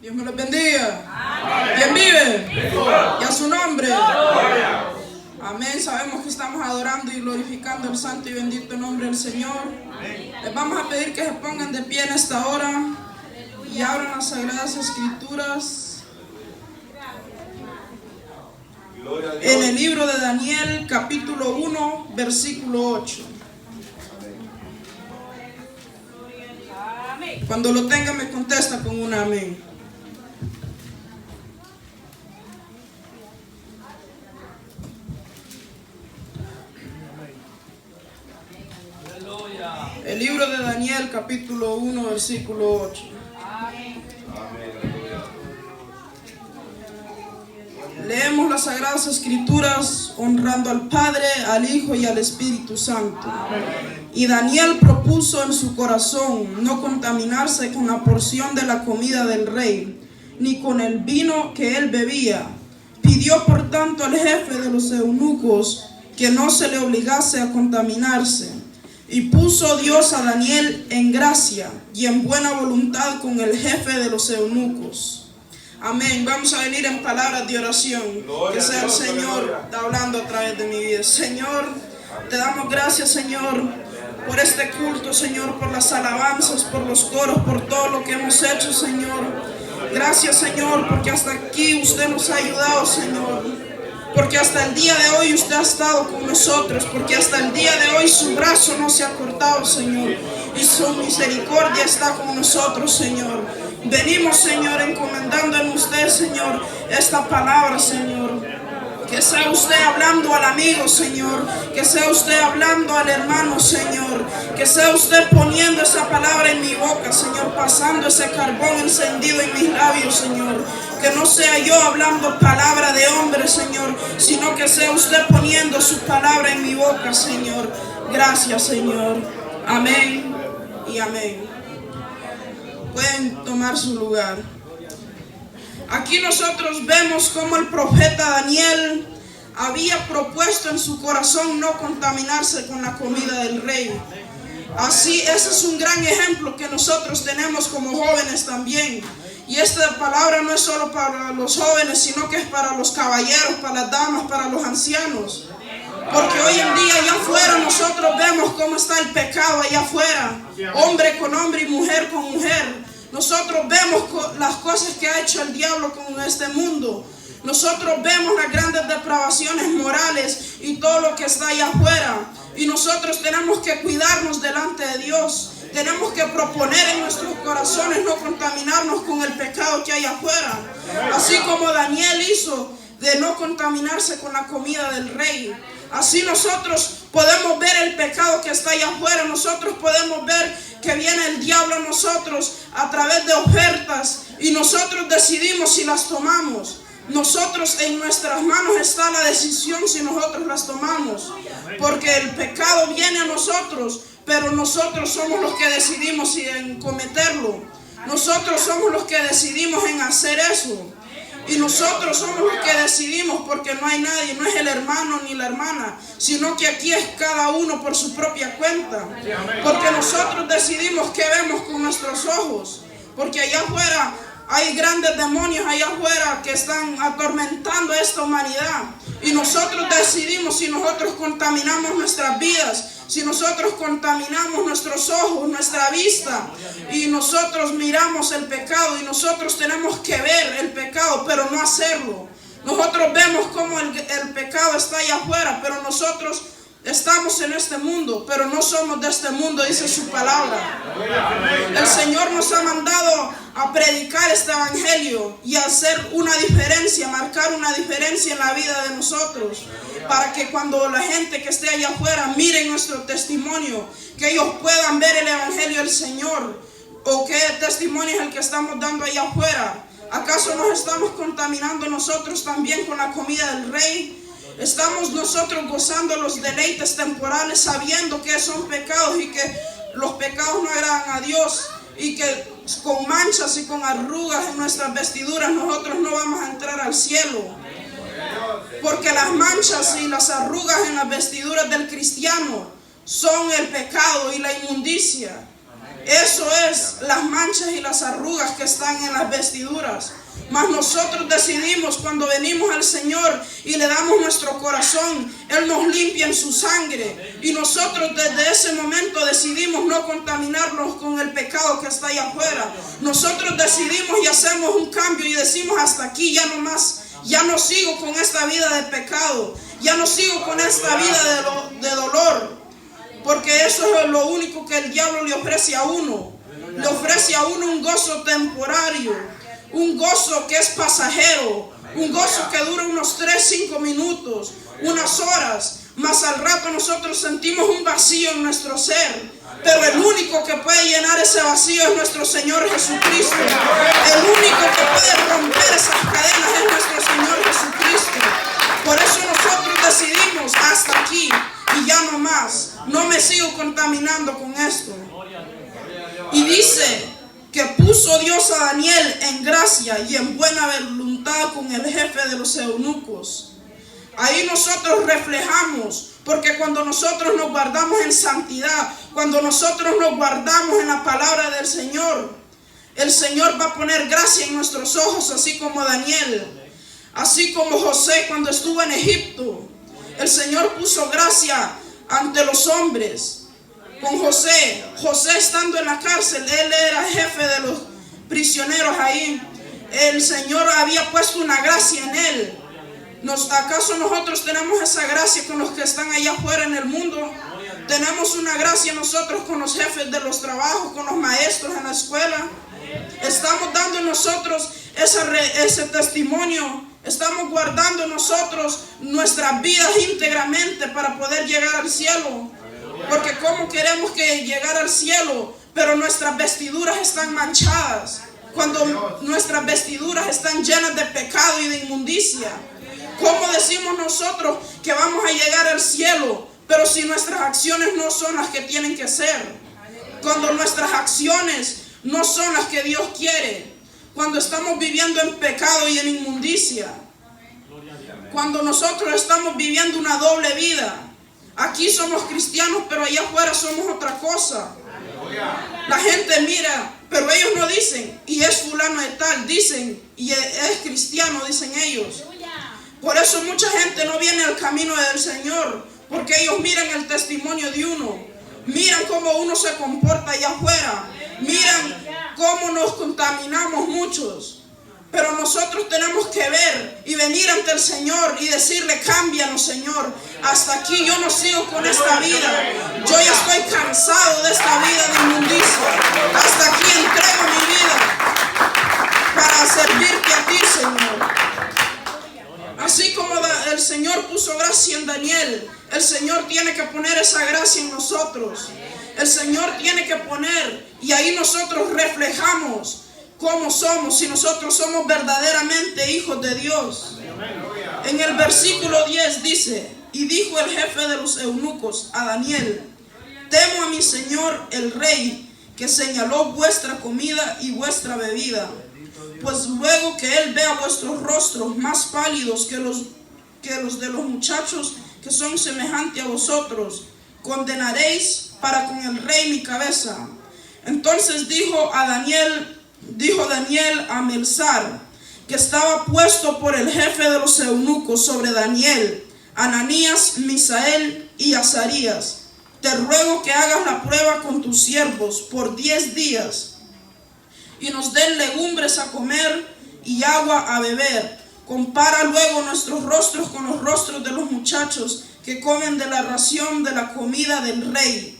Dios me los bendiga. Amén. ¿Quién vive? Y a su nombre. Amén. Sabemos que estamos adorando y glorificando el santo y bendito nombre del Señor. Les vamos a pedir que se pongan de pie en esta hora y abran las Sagradas Escrituras en el libro de Daniel, capítulo 1, versículo 8. Cuando lo tenga me contesta con un amén. El libro de Daniel, capítulo 1, versículo 8. Leemos las Sagradas Escrituras honrando al Padre, al Hijo y al Espíritu Santo. Y Daniel propuso en su corazón no contaminarse con la porción de la comida del rey, ni con el vino que él bebía. Pidió por tanto al jefe de los eunucos que no se le obligase a contaminarse. Y puso Dios a Daniel en gracia y en buena voluntad con el jefe de los eunucos. Amén. Vamos a venir en palabras de oración. Que sea el Señor hablando a través de mi vida. Señor, te damos gracias, Señor, por este culto, Señor, por las alabanzas, por los coros, por todo lo que hemos hecho, Señor. Gracias, Señor, porque hasta aquí usted nos ha ayudado, Señor. Porque hasta el día de hoy usted ha estado con nosotros. Porque hasta el día de hoy su brazo no se ha cortado, Señor. Y su misericordia está con nosotros, Señor. Venimos, Señor, encomendando en usted, Señor, esta palabra, Señor. Que sea usted hablando al amigo, Señor. Que sea usted hablando al hermano, Señor. Que sea usted poniendo esa palabra en mi boca, Señor. Pasando ese carbón encendido en mis labios, Señor. Que no sea yo hablando palabra de hombre, Señor, sino que sea usted poniendo su palabra en mi boca, Señor. Gracias, Señor. Amén y amén. Pueden tomar su lugar. Aquí nosotros vemos cómo el profeta Daniel había propuesto en su corazón no contaminarse con la comida del rey. Así, ese es un gran ejemplo que nosotros tenemos como jóvenes también. Y esta palabra no es solo para los jóvenes, sino que es para los caballeros, para las damas, para los ancianos. Porque hoy en día allá afuera nosotros vemos cómo está el pecado allá afuera. Hombre con hombre y mujer con mujer. Nosotros vemos las cosas que ha hecho el diablo con este mundo. Nosotros vemos las grandes depravaciones morales y todo lo que está allá afuera. Y nosotros tenemos que cuidarnos delante de Dios. Tenemos que proponer en nuestros corazones no contaminarnos con el pecado que hay afuera. Así como Daniel hizo de no contaminarse con la comida del rey. Así nosotros podemos ver el pecado que está allá afuera. Nosotros podemos ver que viene el diablo a nosotros a través de ofertas. Y nosotros decidimos si las tomamos. Nosotros, en nuestras manos está la decisión si nosotros las tomamos. Porque el pecado viene a nosotros, pero nosotros somos los que decidimos en cometerlo. Nosotros somos los que decidimos en hacer eso. Y nosotros somos los que decidimos, porque no hay nadie, no es el hermano ni la hermana, sino que aquí es cada uno por su propia cuenta. Porque nosotros decidimos qué vemos con nuestros ojos. Porque allá afuera hay grandes demonios allá afuera que están atormentando a esta humanidad. Y nosotros decidimos si nosotros contaminamos nuestras vidas, si nosotros contaminamos nuestros ojos, nuestra vista, y nosotros miramos el pecado, y nosotros tenemos que ver el pecado, pero no hacerlo. Nosotros vemos cómo el pecado está allá afuera, pero nosotros estamos en este mundo, pero no somos de este mundo, dice su palabra. El Señor nos ha mandado a predicar este evangelio y a hacer una diferencia, marcar una diferencia en la vida de nosotros, para que cuando la gente que esté allá afuera mire nuestro testimonio, que ellos puedan ver el evangelio del Señor. ¿O qué testimonio es el que estamos dando allá afuera? ¿Acaso nos estamos contaminando nosotros también con la comida del rey? ¿Estamos nosotros gozando los deleites temporales sabiendo que son pecados y que los pecados no agradan a Dios? Y que con manchas y con arrugas en nuestras vestiduras nosotros no vamos a entrar al cielo. Porque las manchas y las arrugas en las vestiduras del cristiano son el pecado y la inmundicia. Eso es las manchas y las arrugas que están en las vestiduras. Mas nosotros decidimos, cuando venimos al Señor y le damos nuestro corazón, Él nos limpia en su sangre. Y nosotros desde ese momento decidimos no contaminarnos con el pecado que está allá afuera. Nosotros decidimos y hacemos un cambio y decimos: hasta aquí, ya no más. Ya no sigo con esta vida de pecado. Ya no sigo con esta vida de dolor. Porque eso es lo único que el diablo le ofrece a uno. Le ofrece a uno un gozo temporario. Un gozo que es pasajero, un gozo que dura unos 3-5 minutos, unas horas, mas al rato nosotros sentimos un vacío en nuestro ser. Pero el único que puede llenar ese vacío es nuestro Señor Jesucristo. El único que puede romper esas cadenas es nuestro Señor Jesucristo. Por eso nosotros decidimos: hasta aquí y ya no más. No me sigo contaminando con esto. Y dice que puso Dios a Daniel en gracia y en buena voluntad con el jefe de los eunucos. Ahí nosotros reflejamos, porque cuando nosotros nos guardamos en santidad, cuando nosotros nos guardamos en la palabra del Señor, el Señor va a poner gracia en nuestros ojos, así como Daniel, así como José cuando estuvo en Egipto. El Señor puso gracia ante los hombres. Con José estando en la cárcel, él era jefe de los prisioneros ahí. El Señor había puesto una gracia en él. ¿Acaso nosotros tenemos esa gracia con los que están allá afuera en el mundo? Tenemos una gracia nosotros con los jefes de los trabajos, con los maestros en la escuela. Estamos dando nosotros ese testimonio. Estamos guardando nosotros nuestras vidas íntegramente para poder llegar al cielo. Porque ¿cómo queremos que llegar al cielo, pero nuestras vestiduras están manchadas? Cuando nuestras vestiduras están llenas de pecado y de inmundicia. ¿Cómo decimos nosotros que vamos a llegar al cielo, pero si nuestras acciones no son las que tienen que ser? Cuando nuestras acciones no son las que Dios quiere. Cuando estamos viviendo en pecado y en inmundicia. Cuando nosotros estamos viviendo una doble vida. Aquí somos cristianos, pero allá afuera somos otra cosa. La gente mira, pero ellos no dicen: y es fulano de tal. Dicen: y es cristiano, dicen ellos. Por eso mucha gente no viene al camino del Señor, porque ellos miran el testimonio de uno. Miran cómo uno se comporta allá afuera. Miran cómo nos contaminamos muchos. Pero nosotros tenemos que ver y venir ante el Señor y decirle: cámbianos, Señor. Hasta aquí yo no sigo con esta vida. Yo ya estoy cansado de esta vida de inmundicia. Hasta aquí entrego mi vida para servirte a ti, Señor. Así como el Señor puso gracia en Daniel, el Señor tiene que poner esa gracia en nosotros. El Señor tiene que poner, y ahí nosotros reflejamos cómo somos, si nosotros somos verdaderamente hijos de Dios. En el versículo 10 dice: y dijo el jefe de los eunucos a Daniel: temo a mi señor el rey, que señaló vuestra comida y vuestra bebida, pues luego que él vea vuestros rostros más pálidos que los de los muchachos que son semejantes a vosotros, condenaréis para con el rey mi cabeza. Entonces dijo Daniel a Melzar, que estaba puesto por el jefe de los eunucos sobre Daniel, Ananías, Misael y Azarías: te ruego que hagas la prueba con tus siervos por 10 días, y nos den legumbres a comer y agua a beber. Compara luego nuestros rostros con los rostros de los muchachos que comen de la ración de la comida del rey,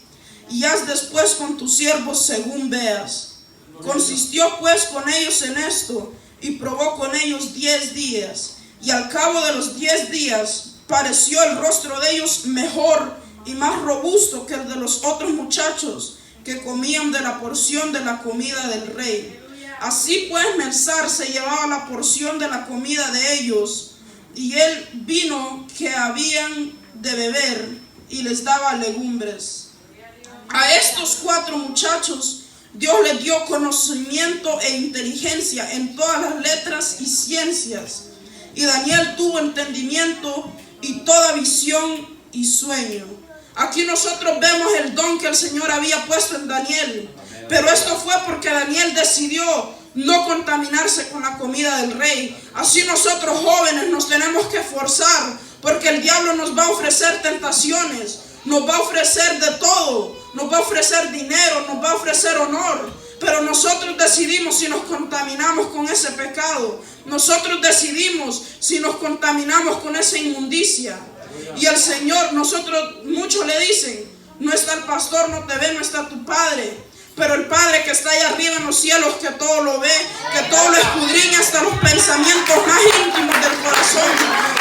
y haz después con tus siervos según veas. Consistió pues con ellos en esto, y probó con ellos 10 días, y al cabo de los 10 días pareció el rostro de ellos mejor y más robusto que el de los otros muchachos que comían de la porción de la comida del rey. Así pues Melzar se llevaba la porción de la comida de ellos, y el vino que habían de beber, y les daba legumbres. A estos 4 muchachos Dios les dio conocimiento e inteligencia en todas las letras y ciencias, y Daniel tuvo entendimiento y toda visión y sueño. Aquí nosotros vemos el don que el Señor había puesto en Daniel. Pero esto fue porque Daniel decidió no contaminarse con la comida del rey. Así nosotros jóvenes nos tenemos que esforzar, porque el diablo nos va a ofrecer tentaciones, nos va a ofrecer de todo, nos va a ofrecer dinero, nos va a ofrecer honor. Pero nosotros decidimos si nos contaminamos con ese pecado. Nosotros decidimos si nos contaminamos con esa inmundicia. Y el Señor, muchos le dicen, no está el pastor, no te ve, no está tu padre. Pero el Padre que está allá arriba en los cielos, que todo lo ve, que todo lo escudriña hasta los pensamientos más íntimos del corazón,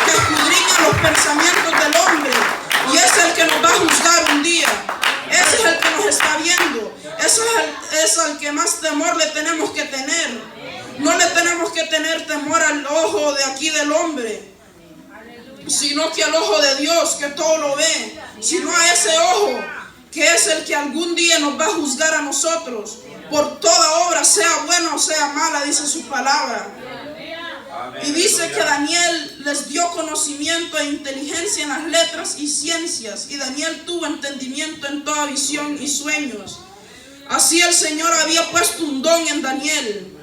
que escudriña los pensamientos del hombre. Y es el que nos va a juzgar un día. Ese es el que nos está viendo. Ese es el que más temor le tenemos que tener. No le tenemos que tener temor al ojo de aquí del hombre, sino que al ojo de Dios, que todo lo ve. Sino a ese ojo, que es el que algún día nos va a juzgar a nosotros por toda obra, sea buena o sea mala, dice su palabra. Y dice que Daniel les dio conocimiento e inteligencia en las letras y ciencias, y Daniel tuvo entendimiento en toda visión y sueños. Así el Señor había puesto un don en Daniel,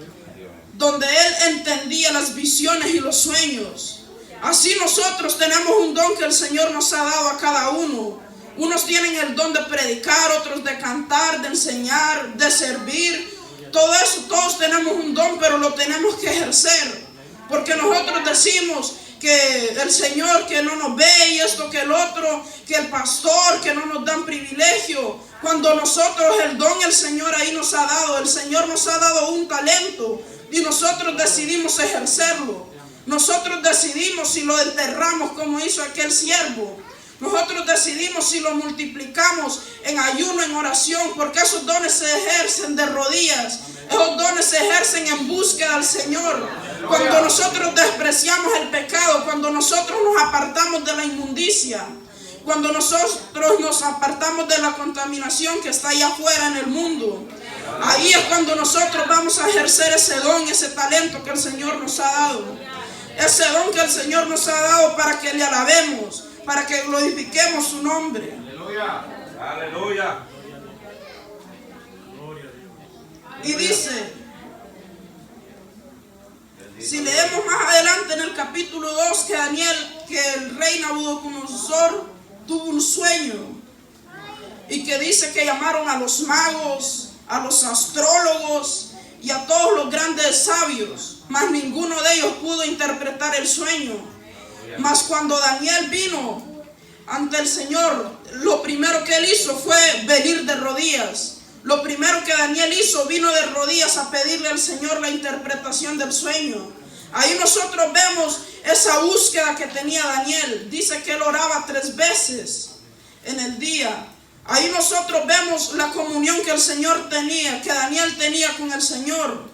donde él entendía las visiones y los sueños. Así nosotros tenemos un don que el Señor nos ha dado a cada uno. Unos tienen el don de predicar, otros de cantar, de enseñar, de servir. Todo eso, todos tenemos un don, pero lo tenemos que ejercer. Porque nosotros decimos que el Señor que no nos ve y esto que el otro, que el pastor que no nos dan privilegio. Cuando nosotros el don el Señor ahí nos ha dado. El Señor nos ha dado un talento y nosotros decidimos ejercerlo. Nosotros decidimos si lo enterramos como hizo aquel siervo. Nosotros decidimos si lo multiplicamos en ayuno, en oración, porque esos dones se ejercen de rodillas. Esos dones se ejercen en búsqueda al Señor. Cuando nosotros despreciamos el pecado, cuando nosotros nos apartamos de la inmundicia, cuando nosotros nos apartamos de la contaminación que está allá afuera en el mundo, ahí es cuando nosotros vamos a ejercer ese don, ese talento que el Señor nos ha dado. Ese don que el Señor nos ha dado para que le alabemos, para que glorifiquemos su nombre. Aleluya. Aleluya. Y dice, si leemos más adelante en el capítulo 2, que el rey Nabucodonosor tuvo un sueño, y que dice que llamaron a los magos, a los astrólogos y a todos los grandes sabios, mas ninguno de ellos pudo interpretar el sueño. Mas cuando Daniel vino ante el Señor, lo primero que él hizo fue venir de rodillas. Lo primero que Daniel hizo, vino de rodillas a pedirle al Señor la interpretación del sueño. Ahí nosotros vemos esa búsqueda que tenía Daniel. Dice que él oraba 3 veces en el día. Ahí nosotros vemos la comunión que el Señor tenía, que Daniel tenía con el Señor.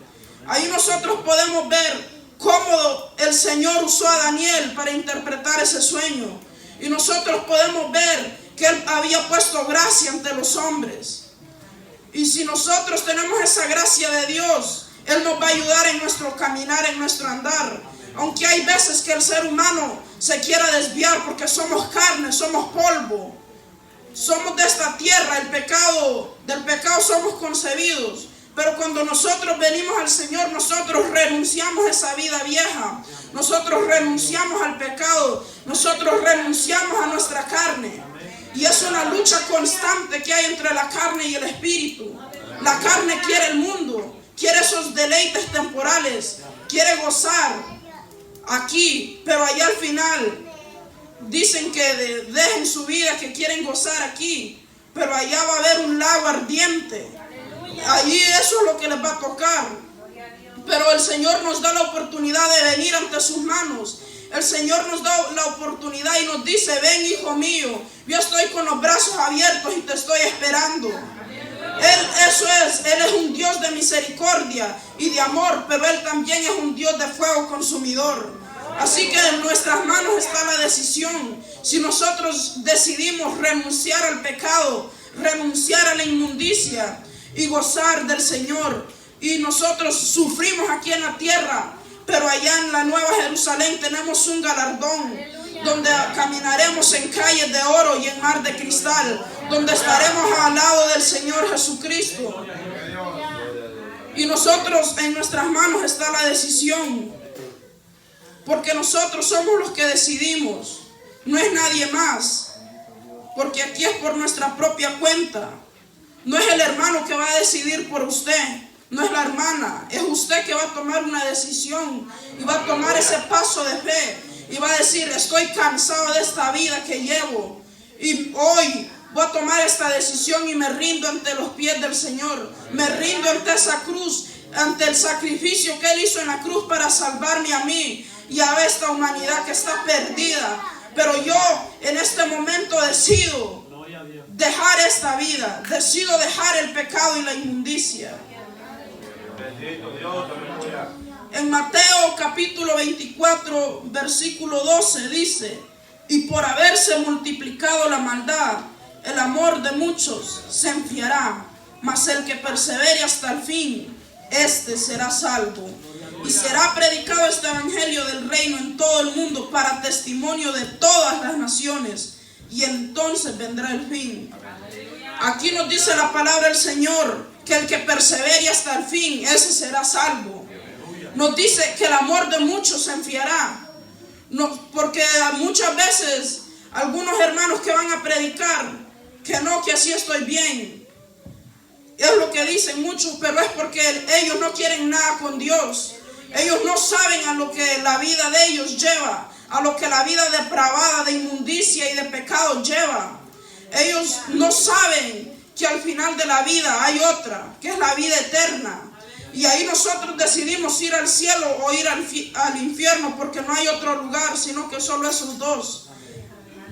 Ahí nosotros podemos ver cómo el Señor usó a Daniel para interpretar ese sueño. Y nosotros podemos ver que él había puesto gracia ante los hombres. Y si nosotros tenemos esa gracia de Dios, Él nos va a ayudar en nuestro caminar, en nuestro andar. Aunque hay veces que el ser humano se quiera desviar porque somos carne, somos polvo. Somos de esta tierra, del pecado somos concebidos. Pero cuando nosotros venimos al Señor, nosotros renunciamos a esa vida vieja. Nosotros renunciamos al pecado. Nosotros renunciamos a nuestra carne. Y es una lucha constante que hay entre la carne y el espíritu. La carne quiere el mundo, quiere esos deleites temporales, quiere gozar aquí, pero allá al final dicen que dejen su vida, que quieren gozar aquí, pero allá va a haber un lago ardiente. Allí eso es lo que les va a tocar. Pero el Señor nos da la oportunidad de venir ante sus manos. El Señor nos da la oportunidad y nos dice: ven, hijo mío, yo estoy con los brazos abiertos y te estoy esperando. Él es un Dios de misericordia y de amor, pero Él también es un Dios de fuego consumidor. Así que en nuestras manos está la decisión. Si nosotros decidimos renunciar al pecado, renunciar a la inmundicia y gozar del Señor, y nosotros sufrimos aquí en la tierra, pero allá en la Nueva Jerusalén tenemos un galardón. donde caminaremos en calles de oro y en mar de cristal, donde estaremos al lado del Señor Jesucristo. Y nosotros, en nuestras manos está la decisión, porque nosotros somos los que decidimos, no es nadie más, porque aquí es por nuestra propia cuenta. No es el hermano que va a decidir por usted, no es la hermana, es usted que va a tomar una decisión y va a tomar ese paso de fe y va a decir: estoy cansado de esta vida que llevo y hoy voy a tomar esta decisión y me rindo ante los pies del Señor, me rindo ante esa cruz, ante el sacrificio que Él hizo en la cruz para salvarme a mí y a esta humanidad que está perdida. Pero yo en este momento decido dejar esta vida, decido dejar el pecado y la inmundicia. En Mateo capítulo 24 versículo 12 dice: y por haberse multiplicado la maldad, el amor de muchos se enfriará, mas el que persevere hasta el fin, este será salvo. Y será predicado este evangelio del reino en todo el mundo para testimonio de todas las naciones, y entonces vendrá el fin. Aquí nos dice la palabra del Señor que el que persevere hasta el fin, ese será salvo. Nos dice que el amor de muchos se enfriará, porque muchas veces algunos hermanos que van a predicar que no, que así estoy bien, es lo que dicen muchos, pero es porque ellos no quieren nada con Dios. Ellos no saben a lo que la vida de ellos lleva, a lo que la vida depravada de inmundicia y de pecado lleva. Ellos no saben que al final de la vida hay otra, que es la vida eterna. Y ahí nosotros decidimos ir al cielo o ir al infierno, porque no hay otro lugar, sino que solo esos dos.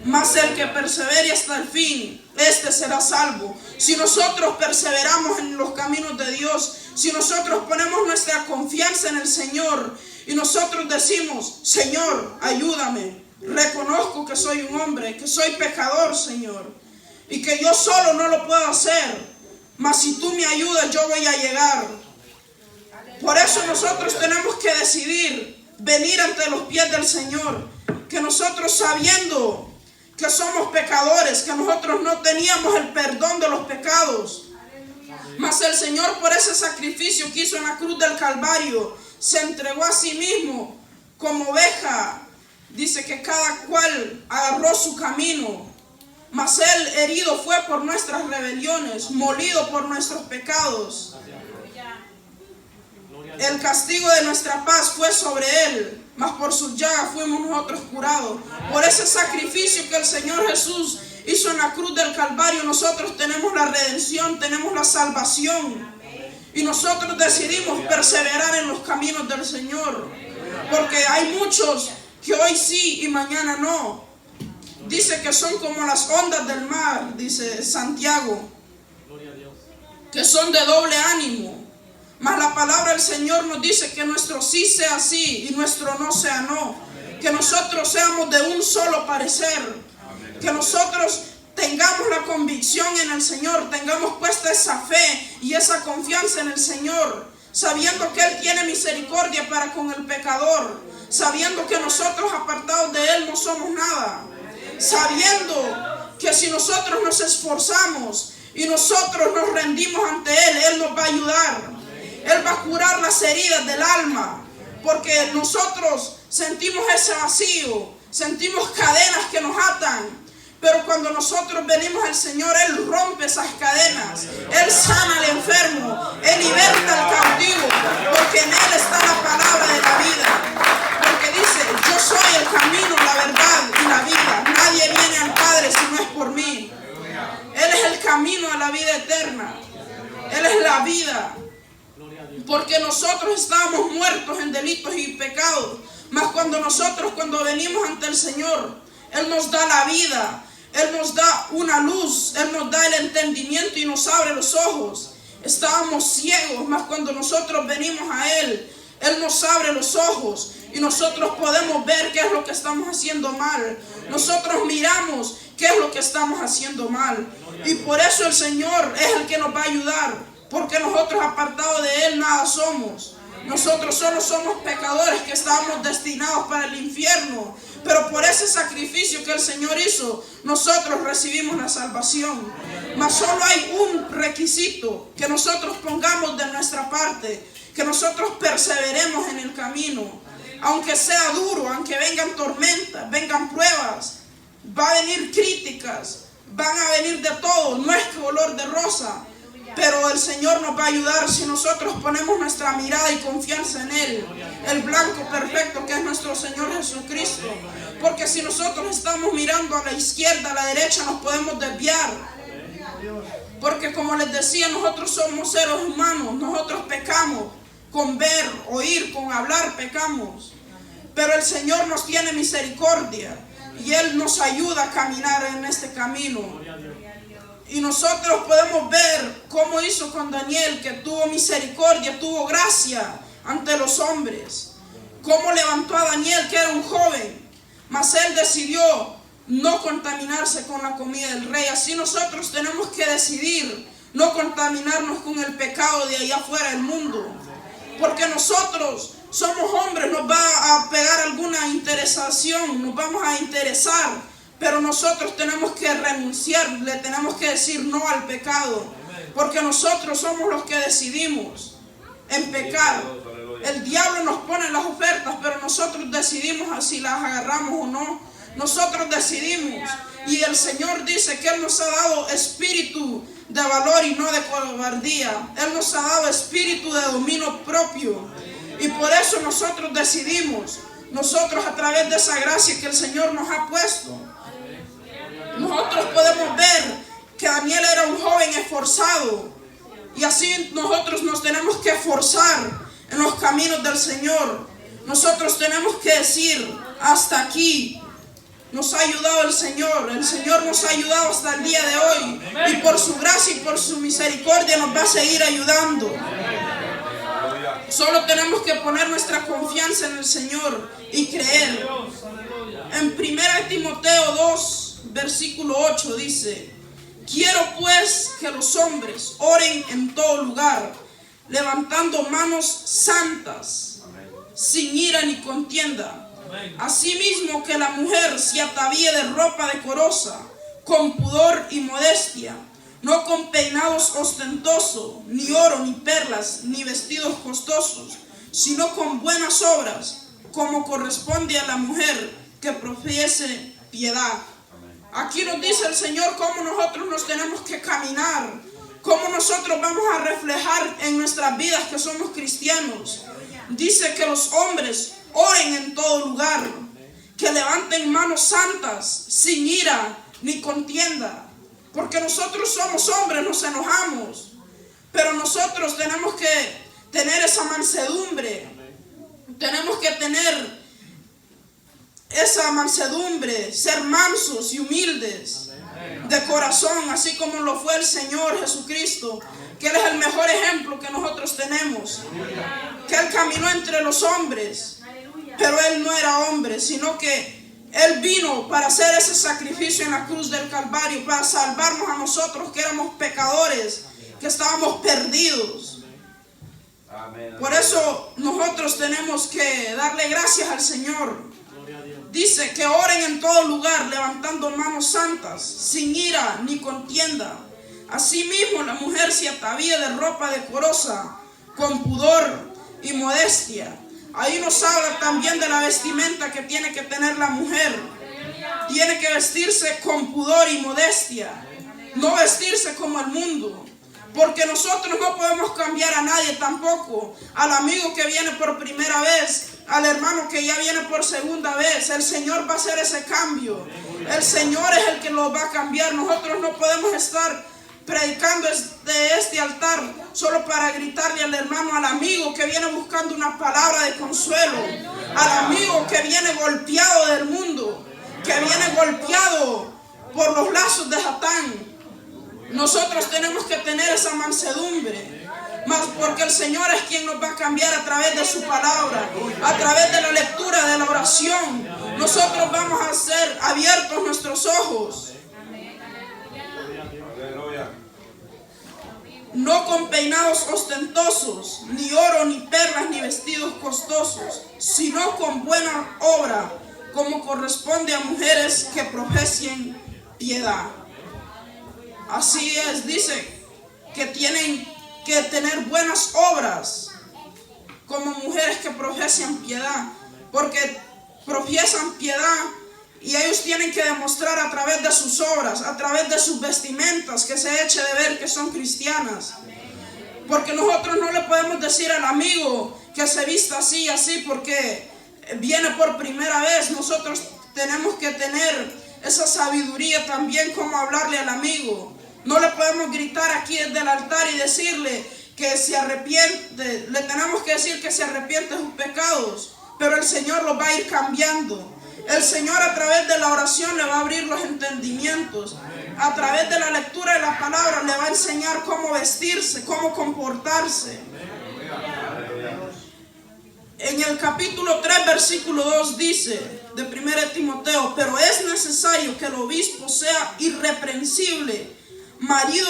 Mas el que persevere hasta el fin, este será salvo. Si nosotros perseveramos en los caminos de Dios, si nosotros ponemos nuestra confianza en el Señor y nosotros decimos: Señor, ayúdame, reconozco que soy un hombre, que soy pecador, Señor, y que yo solo no lo puedo hacer, mas si tú me ayudas yo voy a llegar. Por eso nosotros tenemos que decidir venir ante los pies del Señor, que nosotros, sabiendo que somos pecadores, que nosotros no teníamos el perdón de los pecados, mas el Señor, por ese sacrificio que hizo en la cruz del Calvario, se entregó a sí mismo como oveja. Dice que cada cual agarró su camino, mas Él herido fue por nuestras rebeliones, molido por nuestros pecados. El castigo de nuestra paz fue sobre Él, mas por sus llagas fuimos nosotros curados. Por ese sacrificio que el Señor Jesús hizo en la cruz del Calvario, nosotros tenemos la redención, tenemos la salvación. Y nosotros decidimos perseverar en los caminos del Señor, porque hay muchos que hoy sí y mañana no. Dice que son como las ondas del mar, dice Santiago, que son de doble ánimo. Mas la palabra del Señor nos dice que nuestro sí sea sí y nuestro no sea no. Que nosotros seamos de un solo parecer. Que nosotros tengamos la convicción en el Señor, tengamos puesta esa fe y esa confianza en el Señor, sabiendo que Él tiene misericordia para con el pecador, sabiendo que nosotros apartados de Él no somos nada, sabiendo que si nosotros nos esforzamos y nosotros nos rendimos ante Él, Él nos va a ayudar. Él va a curar las heridas del alma, porque nosotros sentimos ese vacío, sentimos cadenas que nos atan. Pero cuando nosotros venimos al Señor, Él rompe esas cadenas, Él sana al enfermo, Él liberta al cautivo, porque en Él está la palabra de la vida. Porque dice: yo soy el camino, la verdad y la vida. Nadie viene al Padre si no es por mí. Él es el camino a la vida eterna. Él es la vida. Porque nosotros estábamos muertos en delitos y pecados. Mas cuando venimos ante el Señor, Él nos da la vida, Él nos da una luz, Él nos da el entendimiento y nos abre los ojos. Estábamos ciegos, mas cuando nosotros venimos a Él, Él nos abre los ojos y nosotros podemos ver qué es lo que estamos haciendo mal. Nosotros miramos qué es lo que estamos haciendo mal. Y por eso el Señor es el que nos va a ayudar. Porque nosotros, apartados de Él, nada somos. Nosotros solo somos pecadores que estábamos destinados para el infierno. Pero por ese sacrificio que el Señor hizo, nosotros recibimos la salvación. Mas solo hay un requisito: que nosotros pongamos de nuestra parte, que nosotros perseveremos en el camino. Aunque sea duro, aunque vengan tormentas, vengan pruebas, va a venir críticas, van a venir de todo, no es color de rosa. Pero el Señor nos va a ayudar si nosotros ponemos nuestra mirada y confianza en Él, el blanco perfecto que es nuestro Señor Jesucristo. Porque si nosotros estamos mirando a la izquierda, a la derecha, nos podemos desviar. Porque como les decía, nosotros somos seres humanos, nosotros pecamos. Con ver, oír, con hablar pecamos. Pero el Señor nos tiene misericordia y Él nos ayuda a caminar en este camino. Y nosotros podemos ver cómo hizo con Daniel, que tuvo misericordia, tuvo gracia ante los hombres. Cómo levantó a Daniel, que era un joven, mas él decidió no contaminarse con la comida del rey. Así nosotros tenemos que decidir no contaminarnos con el pecado de allá afuera del mundo. Porque nosotros somos hombres, nos va a pegar alguna interesación, nos vamos a interesar, pero nosotros tenemos que renunciar, le tenemos que decir no al pecado, porque nosotros somos los que decidimos en pecar. El diablo nos pone las ofertas, pero nosotros decidimos si las agarramos o no. Nosotros decidimos, y el Señor dice que Él nos ha dado espíritu de valor y no de cobardía. Él nos ha dado espíritu de dominio propio. Y por eso nosotros decidimos. Nosotros, a través de esa gracia que el Señor nos ha puesto, nosotros podemos ver que Daniel era un joven esforzado. Y así nosotros nos tenemos que esforzar en los caminos del Señor. Nosotros tenemos que decir: hasta aquí. Nos ha ayudado el Señor nos ha ayudado hasta el día de hoy, y por su gracia y por su misericordia nos va a seguir ayudando. Solo tenemos que poner nuestra confianza en el Señor y creer. En 1 Timoteo 2, versículo 8 dice: quiero pues que los hombres oren en todo lugar, levantando manos santas, sin ira ni contienda. Asimismo, que la mujer se atavíe de ropa decorosa, con pudor y modestia, no con peinados ostentosos, ni oro, ni perlas, ni vestidos costosos, sino con buenas obras, como corresponde a la mujer que profese piedad. Aquí nos dice el Señor cómo nosotros nos tenemos que caminar, cómo nosotros vamos a reflejar en nuestras vidas que somos cristianos. Dice que los hombres oren en todo lugar, que levanten manos santas, sin ira ni contienda. Porque nosotros somos hombres, nos enojamos, pero nosotros tenemos que tener esa mansedumbre. Tenemos que tener esa mansedumbre, ser mansos y humildes de corazón, así como lo fue el Señor Jesucristo, que Él es el mejor ejemplo que nosotros tenemos. Que Él caminó entre los hombres, pero Él no era hombre, sino que Él vino para hacer ese sacrificio en la cruz del Calvario, para salvarnos a nosotros que éramos pecadores, que estábamos perdidos. Por eso nosotros tenemos que darle gracias al Señor. Dice que oren en todo lugar, levantando manos santas, sin ira ni contienda. Asimismo, la mujer se atavíe de ropa decorosa, con pudor y modestia. Ahí nos habla también de la vestimenta que tiene que tener la mujer. Tiene que vestirse con pudor y modestia, no vestirse como el mundo. Porque nosotros no podemos cambiar a nadie tampoco. Al amigo que viene por primera vez, al hermano que ya viene por segunda vez, el Señor va a hacer ese cambio. El Señor es el que lo va a cambiar. Nosotros no podemos estar predicando desde este altar solo para gritarle al hermano, al amigo que viene buscando una palabra de consuelo, al amigo que viene golpeado del mundo, que viene golpeado por los lazos de Satán. Nosotros tenemos que tener esa mansedumbre, más porque el Señor es quien nos va a cambiar a través de su palabra, a través de la lectura, de la oración. Nosotros vamos a ser abiertos nuestros ojos. No con peinados ostentosos, ni oro, ni perlas, ni vestidos costosos, sino con buena obra, como corresponde a mujeres que profesen piedad. Así es, dice que tienen que tener buenas obras como mujeres que profesan piedad, porque profesan piedad y ellos tienen que demostrar a través de sus obras, a través de sus vestimentas, que se eche de ver que son cristianas. Porque nosotros no le podemos decir al amigo que se vista así y así porque viene por primera vez. Nosotros tenemos que tener esa sabiduría también como hablarle al amigo. No le podemos gritar aquí desde el altar y decirle que se arrepiente. Le tenemos que decir que se arrepiente de sus pecados, pero el Señor los va a ir cambiando. El Señor a través de la oración le va a abrir los entendimientos. A través de la lectura de la palabra le va a enseñar cómo vestirse, cómo comportarse. En el capítulo 3, versículo 2 dice de 1 Timoteo: pero es necesario que el obispo sea irreprensible, marido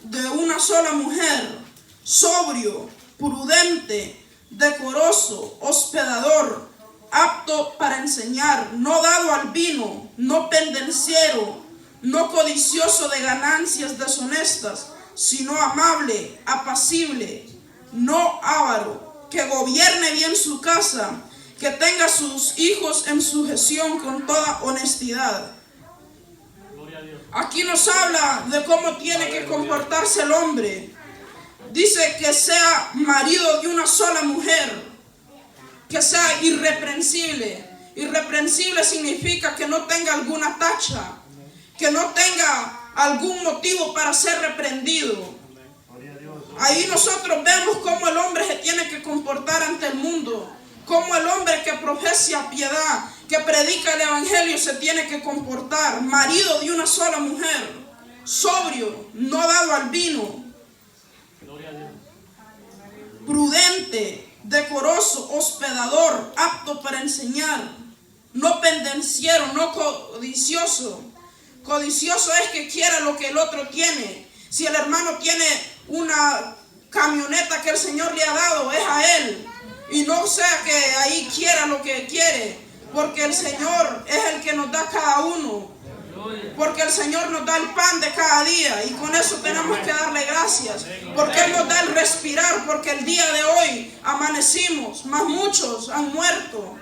de una sola mujer, sobrio, prudente, decoroso, hospedador, apto para enseñar, no dado al vino, no pendenciero, no codicioso de ganancias deshonestas, sino amable, apacible, no avaro, que gobierne bien su casa, que tenga a sus hijos en sujeción con toda honestidad. Aquí nos habla de cómo tiene que comportarse el hombre. Dice que sea marido de una sola mujer, que sea irreprensible. Irreprensible significa que no tenga alguna tacha, que no tenga algún motivo para ser reprendido. Ahí nosotros vemos cómo el hombre se tiene que comportar ante el mundo, cómo el hombre que profesa piedad, que predica el evangelio, se tiene que comportar. Marido de una sola mujer, sobrio, no dado al vino, prudente, decoroso, hospedador, apto para enseñar, no pendenciero, no codicioso. Codicioso es que quiera lo que el otro tiene. Si el hermano tiene una camioneta que el Señor le ha dado, es a él. Y no sea que ahí quiera lo que quiere, porque el Señor es el que nos da cada uno. Porque el Señor nos da el pan de cada día y con eso tenemos que darle gracias. Porque Él nos da el respirar, porque el día de hoy amanecimos, más muchos han muerto.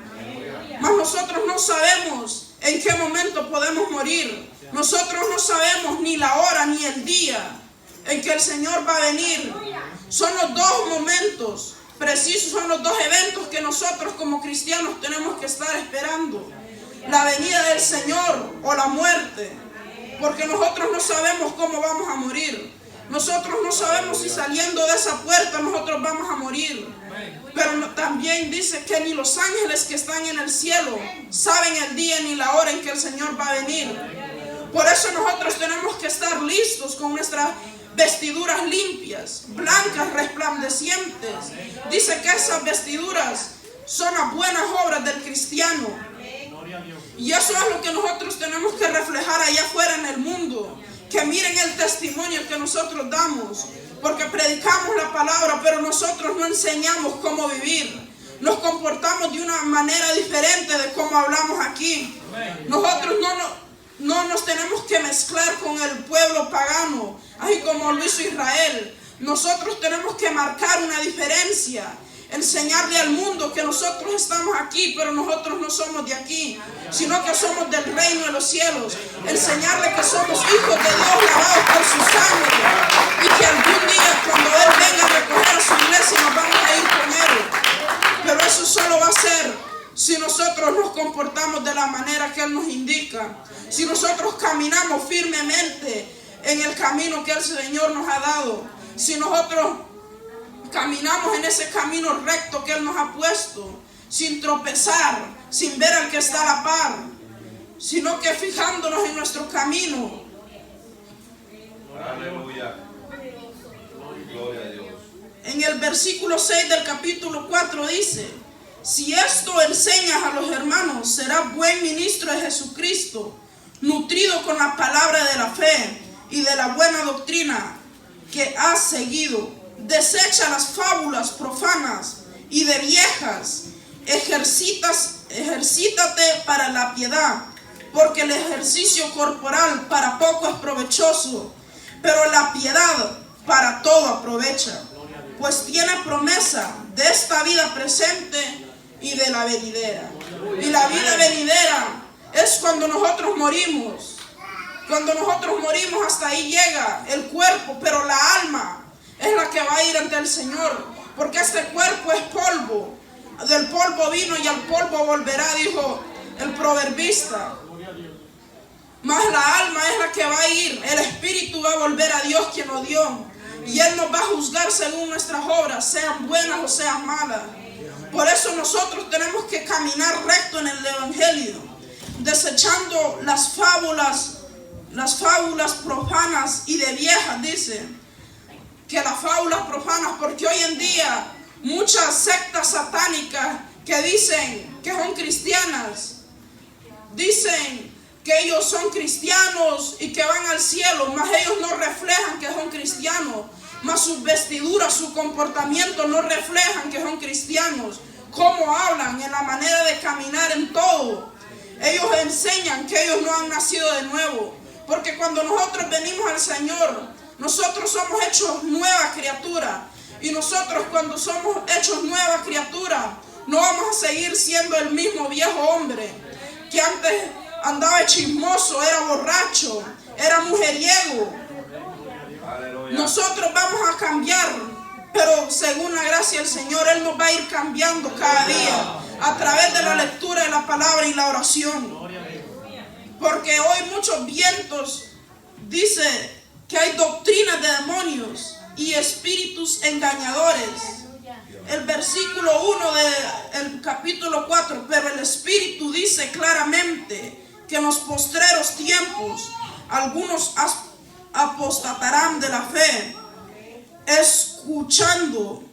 Mas nosotros no sabemos en qué momento podemos morir. Nosotros no sabemos ni la hora ni el día en que el Señor va a venir. Son los dos momentos precisos, son los dos eventos que nosotros como cristianos tenemos que estar esperando: la venida del Señor o la muerte. Porque nosotros no sabemos cómo vamos a morir. Nosotros no sabemos si saliendo de esa puerta nosotros vamos a morir. Pero también dice que ni los ángeles que están en el cielo saben el día ni la hora en que el Señor va a venir. Por eso nosotros tenemos que estar listos con nuestras vestiduras limpias, blancas, resplandecientes. Dice que esas vestiduras son las buenas obras del cristiano. Y eso es lo que nosotros tenemos que reflejar allá afuera en el mundo. Que miren el testimonio que nosotros damos. Porque predicamos la palabra, pero nosotros no enseñamos cómo vivir. Nos comportamos de una manera diferente de cómo hablamos aquí. Nosotros no nos tenemos que mezclar con el pueblo pagano, así como lo hizo Israel. Nosotros tenemos que marcar una diferencia. Enseñarle al mundo que nosotros estamos aquí, pero nosotros no somos de aquí, sino que somos del reino de los cielos. Enseñarle que somos hijos de Dios lavados por su sangre y que algún día cuando Él venga a recoger a su iglesia nos vamos a ir con Él. Pero eso solo va a ser si nosotros nos comportamos de la manera que Él nos indica, si nosotros caminamos firmemente en el camino que el Señor nos ha dado, si nosotros caminamos en ese camino recto que Él nos ha puesto, sin tropezar, sin ver al que está a la par, sino que fijándonos en nuestro camino. Aleluya. Gloria a Dios. En el versículo 6 del capítulo 4 dice: si esto enseñas a los hermanos, serás buen ministro de Jesucristo, nutrido con la palabra de la fe y de la buena doctrina que has seguido. Desecha las fábulas profanas y de viejas, ejercítate para la piedad, porque el ejercicio corporal para poco es provechoso, pero la piedad para todo aprovecha, pues tiene promesa de esta vida presente y de la venidera. Y la vida venidera es cuando nosotros morimos. Cuando nosotros morimos, hasta ahí llega el cuerpo, pero la alma es la que va a ir ante el Señor, porque este cuerpo es polvo. Del polvo vino y al polvo volverá, dijo el proverbista. Mas la alma es la que va a ir, el espíritu va a volver a Dios quien lo dio, y Él nos va a juzgar según nuestras obras, sean buenas o sean malas. Por eso nosotros tenemos que caminar recto en el evangelio, desechando las fábulas profanas y de viejas. Dice que las fábulas profanas, porque hoy en día muchas sectas satánicas que dicen que son cristianas, dicen que ellos son cristianos y que van al cielo, mas ellos no reflejan que son cristianos, mas sus vestiduras, su comportamiento no reflejan que son cristianos. Cómo hablan, en la manera de caminar, en todo. Ellos enseñan que ellos no han nacido de nuevo, porque cuando nosotros venimos al Señor, nosotros somos hechos nueva criatura. Y nosotros, cuando somos hechos nueva criatura, no vamos a seguir siendo el mismo viejo hombre que antes andaba chismoso, era borracho, era mujeriego. Nosotros vamos a cambiar, pero según la gracia del Señor, Él nos va a ir cambiando cada día a través de la lectura de la palabra y la oración. Porque hoy muchos vientos dice que hay doctrinas de demonios y espíritus engañadores. El versículo 1 del capítulo 4, pero el Espíritu dice claramente que en los postreros tiempos algunos apostatarán de la fe, escuchando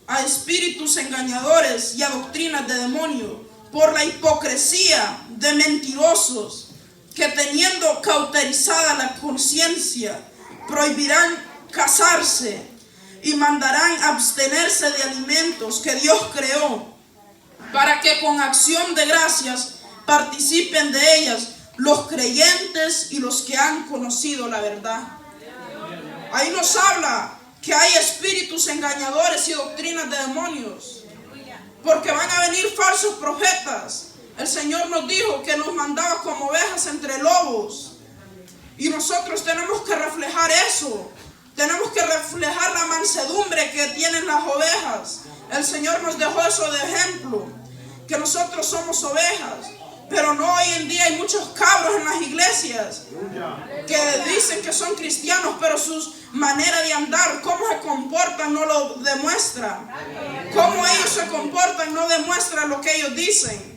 a espíritus engañadores y a doctrinas de demonios, por la hipocresía de mentirosos, que teniendo cauterizada la conciencia, prohibirán casarse y mandarán abstenerse de alimentos que Dios creó, para que con acción de gracias participen de ellas los creyentes y los que han conocido la verdad. Ahí nos habla que hay espíritus engañadores y doctrinas de demonios, porque van a venir falsos profetas. El Señor nos dijo que nos mandaba como ovejas entre lobos, y nosotros tenemos que reflejar eso. Tenemos que reflejar la mansedumbre que tienen las ovejas. El Señor nos dejó eso de ejemplo, que nosotros somos ovejas. Pero no, hoy en día hay muchos cabros en las iglesias que dicen que son cristianos, pero sus maneras de andar, cómo se comportan, no lo demuestra. Cómo ellos se comportan no demuestra lo que ellos dicen.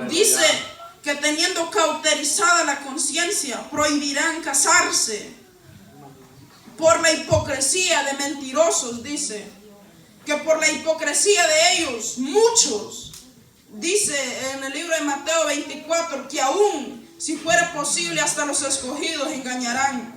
Dice que teniendo cauterizada la conciencia, prohibirán casarse. Por la hipocresía de mentirosos, dice que por la hipocresía de ellos, muchos, dice en el libro de Mateo 24, que aún si fuera posible hasta los escogidos engañarán.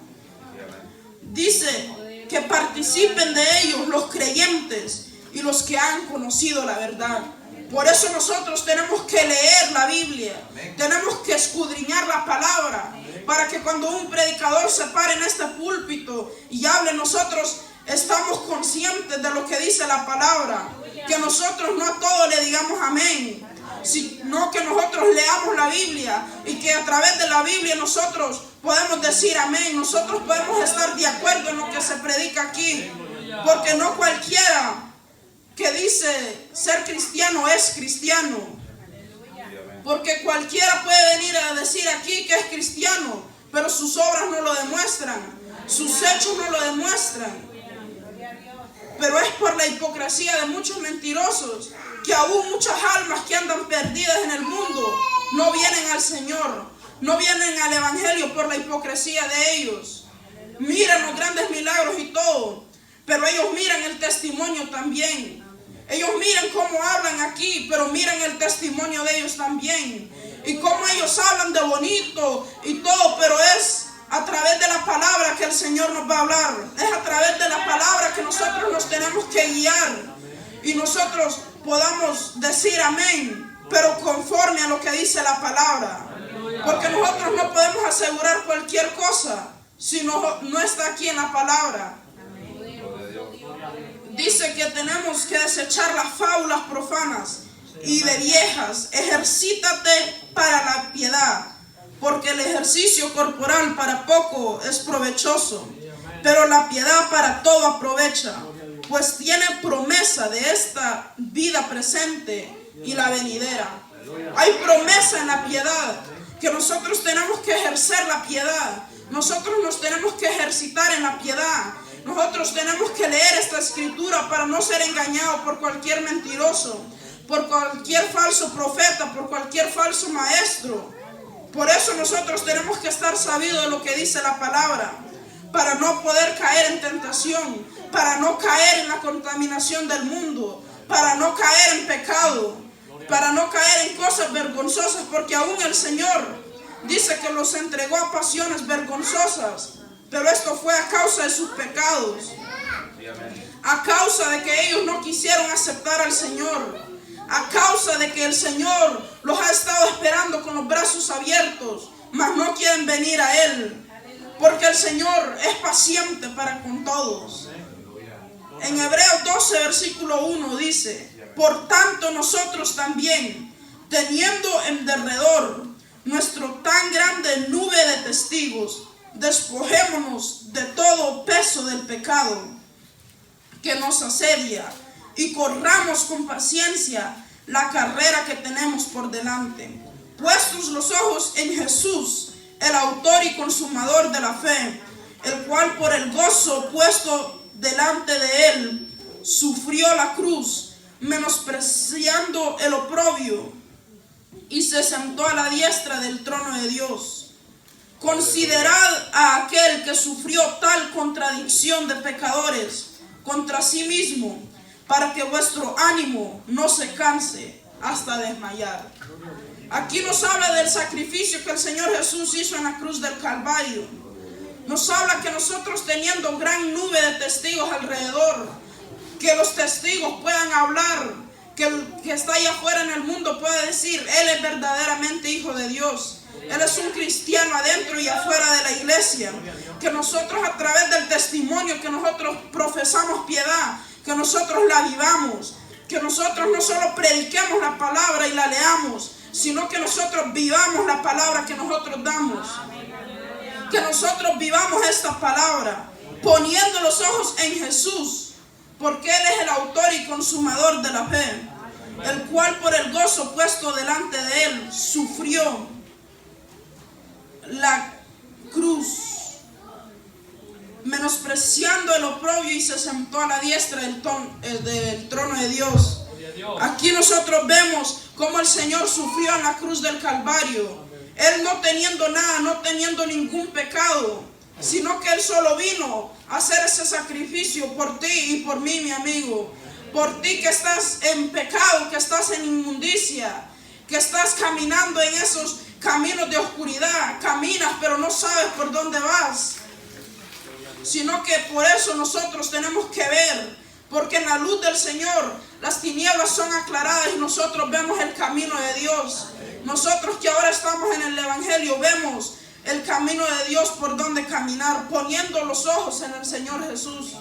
Dice que participen de ellos los creyentes y los que han conocido la verdad. Por eso nosotros tenemos que leer la Biblia, tenemos que escudriñar la palabra, para que cuando un predicador se pare en este púlpito y hable, nosotros estamos conscientes de lo que dice la palabra, que nosotros no a todo le digamos amén, sino que nosotros leamos la Biblia y que a través de la Biblia nosotros podemos decir amén. Nosotros podemos estar de acuerdo en lo que se predica aquí, porque no cualquiera que dice ser cristiano es cristiano, porque cualquiera puede venir a decir aquí que es cristiano, pero sus obras no lo demuestran, sus hechos no lo demuestran. Pero es por la hipocresía de muchos mentirosos que aún muchas almas que andan perdidas en el mundo no vienen al Señor, no vienen al evangelio por la hipocresía de ellos. Miran los grandes milagros y todo, pero ellos miran el testimonio también. Ellos miran cómo hablan aquí, pero miran el testimonio de ellos también. Y cómo ellos hablan de bonito y todo, pero es a través de la palabra que el Señor nos va a hablar. Es a través de la palabra que nosotros nos tenemos que guiar. Y nosotros podamos decir amén, pero conforme a lo que dice la palabra. Porque nosotros no podemos asegurar cualquier cosa si no está aquí en la palabra. Dice que tenemos que desechar las fábulas profanas y de viejas. Ejercítate para la piedad, porque el ejercicio corporal para poco es provechoso, pero la piedad para todo aprovecha, pues tiene promesa de esta vida presente y la venidera. Hay promesa en la piedad, que nosotros tenemos que ejercer la piedad. Nosotros nos tenemos que ejercitar en la piedad. Nosotros tenemos que leer esta escritura para no ser engañados por cualquier mentiroso, por cualquier falso profeta, por cualquier falso maestro. Por eso nosotros tenemos que estar sabidos de lo que dice la palabra, para no poder caer en tentación, para no caer en la contaminación del mundo, para no caer en pecado, para no caer en cosas vergonzosas, porque aún el Señor dice que los entregó a pasiones vergonzosas, pero esto fue a causa de sus pecados, a causa de que ellos no quisieron aceptar al Señor, a causa de que el Señor los ha estado esperando con los brazos abiertos, mas no quieren venir a Él, porque el Señor es paciente para con todos. En Hebreos 12, versículo 1 dice: por tanto nosotros también, teniendo en derredor nuestro tan grande nube de testigos, despojémonos de todo peso del pecado que nos asedia y corramos con paciencia la carrera que tenemos por delante, puestos los ojos en Jesús, el autor y consumador de la fe, el cual por el gozo puesto delante de él sufrió la cruz, menospreciando el oprobio, y se sentó a la diestra del trono de Dios. Considerad a aquel que sufrió tal contradicción de pecadores contra sí mismo, para que vuestro ánimo no se canse hasta desmayar. Aquí nos habla del sacrificio que el Señor Jesús hizo en la cruz del Calvario. Nos habla que nosotros, teniendo gran nube de testigos alrededor, que los testigos puedan hablar, que el que está allá afuera en el mundo pueda decir: Él es verdaderamente hijo de Dios. Él es un cristiano adentro y afuera de la iglesia. Que nosotros, a través del testimonio que nosotros profesamos piedad, que nosotros la vivamos, que nosotros no solo prediquemos la palabra y la leamos, sino que nosotros vivamos la palabra que nosotros damos. Que nosotros vivamos esta palabra, poniendo los ojos en Jesús, porque Él es el autor y consumador de la fe, el cual por el gozo puesto delante de Él sufrió la cruz, menospreciando el oprobio, y se sentó a la diestra del trono de Dios. Aquí nosotros vemos cómo el Señor sufrió en la cruz del Calvario. Él no teniendo nada, no teniendo ningún pecado, sino que Él solo vino a hacer ese sacrificio por ti y por mí, mi amigo. Por ti que estás en pecado, que estás en inmundicia, que estás caminando en esos caminos de oscuridad. Caminas pero no sabes por dónde vas, sino que por eso nosotros tenemos que ver, porque en la luz del Señor las tinieblas son aclaradas y nosotros vemos el camino de Dios. Nosotros que ahora estamos en el Evangelio vemos el camino de Dios por donde caminar, poniendo los ojos en el Señor Jesús,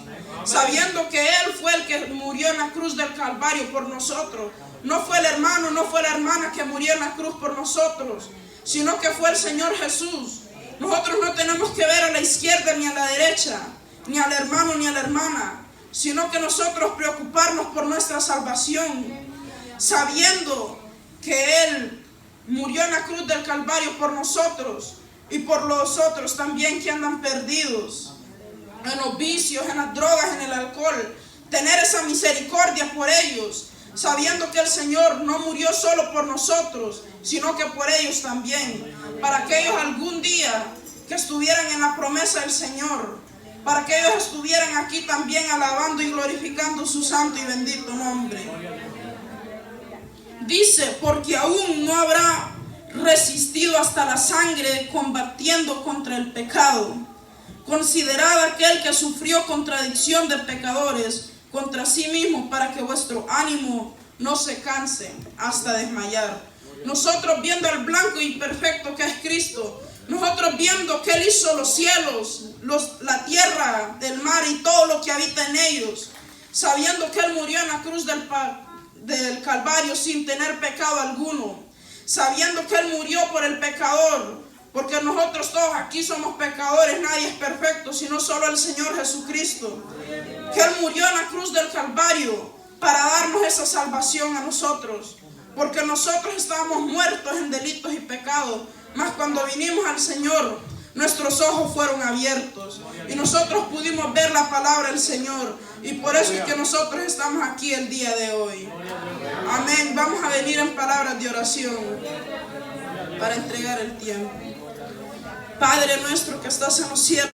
sabiendo que Él fue el que murió en la cruz del Calvario por nosotros. No fue el hermano, no fue la hermana que murió en la cruz por nosotros, sino que fue el Señor Jesús. Nosotros no tenemos que ver a la izquierda ni a la derecha, ni al hermano ni a la hermana, sino que nosotros preocuparnos por nuestra salvación, sabiendo que Él murió en la cruz del Calvario por nosotros y por los otros también que andan perdidos en los vicios, en las drogas, en el alcohol. Tener esa misericordia por ellos, sabiendo que el Señor no murió solo por nosotros, sino que por ellos también, para que ellos algún día que estuvieran en la promesa del Señor, para que ellos estuvieran aquí también alabando y glorificando su santo y bendito nombre. Dice: porque aún no habrá resistido hasta la sangre combatiendo contra el pecado. Considerad aquel que sufrió contradicción de pecadores contra sí mismo, para que vuestro ánimo no se canse hasta desmayar. Nosotros viendo el blanco y perfecto que es Cristo, nosotros viendo que Él hizo los cielos, la tierra, el mar y todo lo que habita en ellos, sabiendo que Él murió en la cruz del Calvario sin tener pecado alguno, sabiendo que Él murió por el pecador, porque nosotros todos aquí somos pecadores, nadie es perfecto, sino solo el Señor Jesucristo, que Él murió en la cruz del Calvario para darnos esa salvación a nosotros, porque nosotros estábamos muertos en delitos y pecados, mas cuando vinimos al Señor, nuestros ojos fueron abiertos y nosotros pudimos ver la palabra del Señor, y por eso es que nosotros estamos aquí el día de hoy. Amén. Vamos a venir en palabras de oración para entregar el tiempo. Padre nuestro que estás en los cielos,